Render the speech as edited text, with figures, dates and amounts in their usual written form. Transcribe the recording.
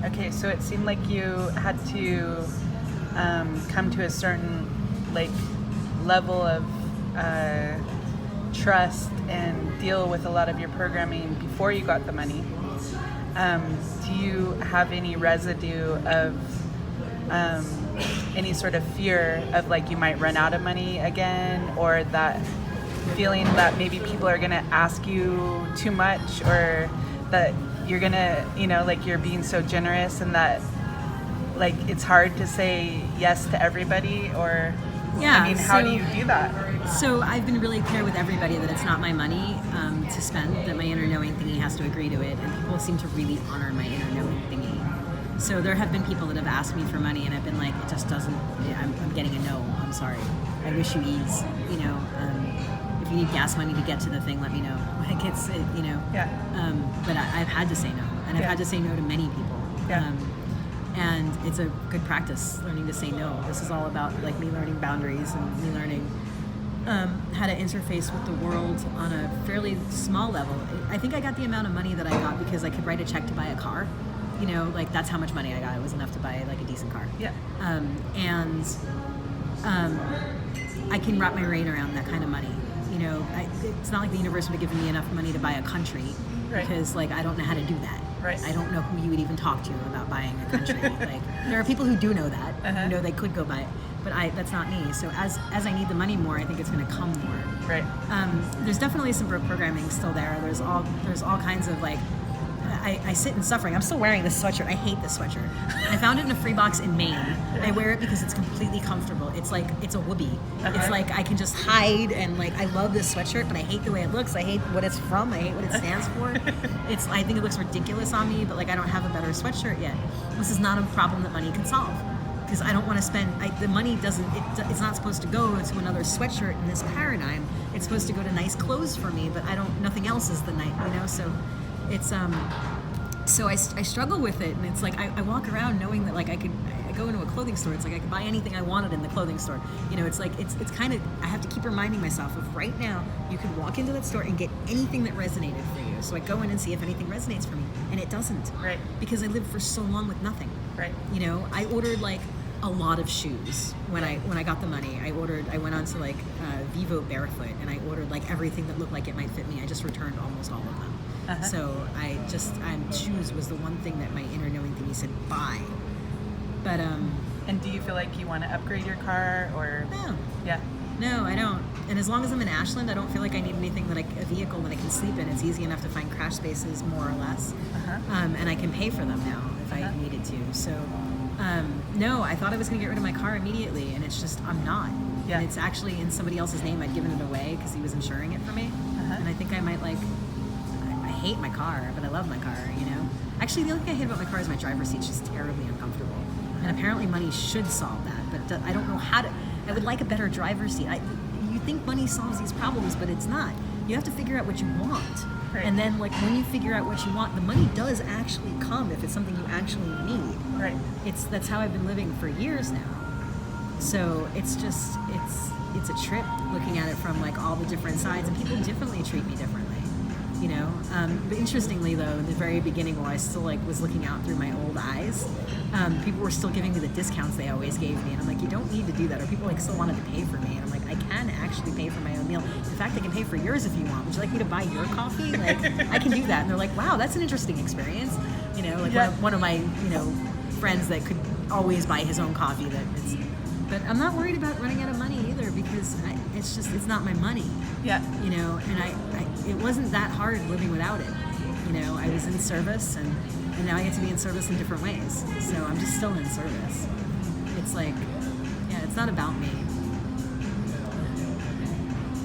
Okay, so it seemed like you had to come to a certain like level of trust and deal with a lot of your programming before you got the money. Do you have any residue of any sort of fear of like you might run out of money again, or that feeling that maybe people are gonna ask you too much, or that you're gonna, like you're being so generous and that like it's hard to say yes to everybody, or how do you do that? So I've been really clear with everybody that it's not my money to spend, that my inner knowing thingy has to agree to it, and people seem to really honor my inner knowing thingy. So there have been people that have asked me for money and I've been like, it just doesn't, I'm getting a no, I'm sorry. I wish you ease, if you need gas money to get to the thing, let me know. Like Yeah. But I've had to say no, and I've had to say no to many people. Yeah. And it's a good practice, learning to say no. This is all about like me learning boundaries and me learning how to interface with the world on a fairly small level. I think I got the amount of money that I got because I could write a check to buy a car. Like that's how much money I got. It was enough to buy like a decent car. Yeah. I can wrap my brain around that kind of money. It's not like the universe would have given me enough money to buy a country, right, because like I don't know how to do that. Right. I don't know who you would even talk to about buying a country. Like there are people who do know that, who know they could go buy it, but that's not me. So as I need the money more, I think it's going to come more. Right. There's definitely some broke programming still there. There's all kinds of like. I sit in suffering. I'm still wearing this sweatshirt. I hate this sweatshirt. I found it in a free box in Maine. I wear it because it's completely comfortable. It's like, it's a whoopee. It's like I can just hide, and like I love this sweatshirt, but I hate the way it looks. I hate what it's from. I hate what it stands for. I think it looks ridiculous on me, but like I don't have a better sweatshirt yet. This is not a problem that money can solve, because I don't want to spend, the money it's not supposed to go to another sweatshirt in this paradigm. It's supposed to go to nice clothes for me, but nothing else is the night, so it's, so I struggle with it, and it's like I walk around knowing that like I go into a clothing store, it's like I could buy anything I wanted in the clothing store. It's like it's kind of, I have to keep reminding myself of right now you could walk into that store and get anything that resonated for you. So I go in and see if anything resonates for me, and it doesn't. Right. Because I lived for so long with nothing. Right. I ordered like a lot of shoes when I got the money. I went on to like Vivo Barefoot, and I ordered like everything that looked like it might fit me. I just returned almost all of them. So shoes was the one thing that my inner knowing thingy said buy. But and do you feel like you want to upgrade your car, or no? Yeah. No, I don't. And as long as I'm in Ashland, I don't feel like I need anything a vehicle that I can sleep in. It's easy enough to find crash spaces, more or less. And I can pay for them now if I needed to. So no, I thought I was going to get rid of my car immediately, and it's just I'm not. Yeah. And it's actually in somebody else's name. I'd given it away because he was insuring it for me. And I think I might I hate my car, but I love my car, Actually, the only thing I hate about my car is my driver's seat's just terribly uncomfortable. And apparently money should solve that, but I don't know how to. I would like a better driver's seat. You think money solves these problems, but it's not. You have to figure out what you want. Right. And then when you figure out what you want, the money does actually come if it's something you actually need. Right. That's how I've been living for years now. So it's just, it's a trip looking at it from like all the different sides, and people differently treat me differently. But interestingly though, in the very beginning where I still was looking out through my old eyes, people were still giving me the discounts they always gave me, and I'm like, you don't need to do that. Or people still wanted to pay for me, and I'm like, I can actually pay for my own meal. In fact, I can pay for yours if you want. Would you like me to buy your coffee? I can do that. And they're like, wow, that's an interesting experience. One of my friends that could always buy his own coffee. But I'm not worried about running out of money either, because it's not my money. Yeah. And it wasn't that hard living without it. I was in service, and now I get to be in service in different ways. So I'm just still in service. It's like, yeah, it's not about me.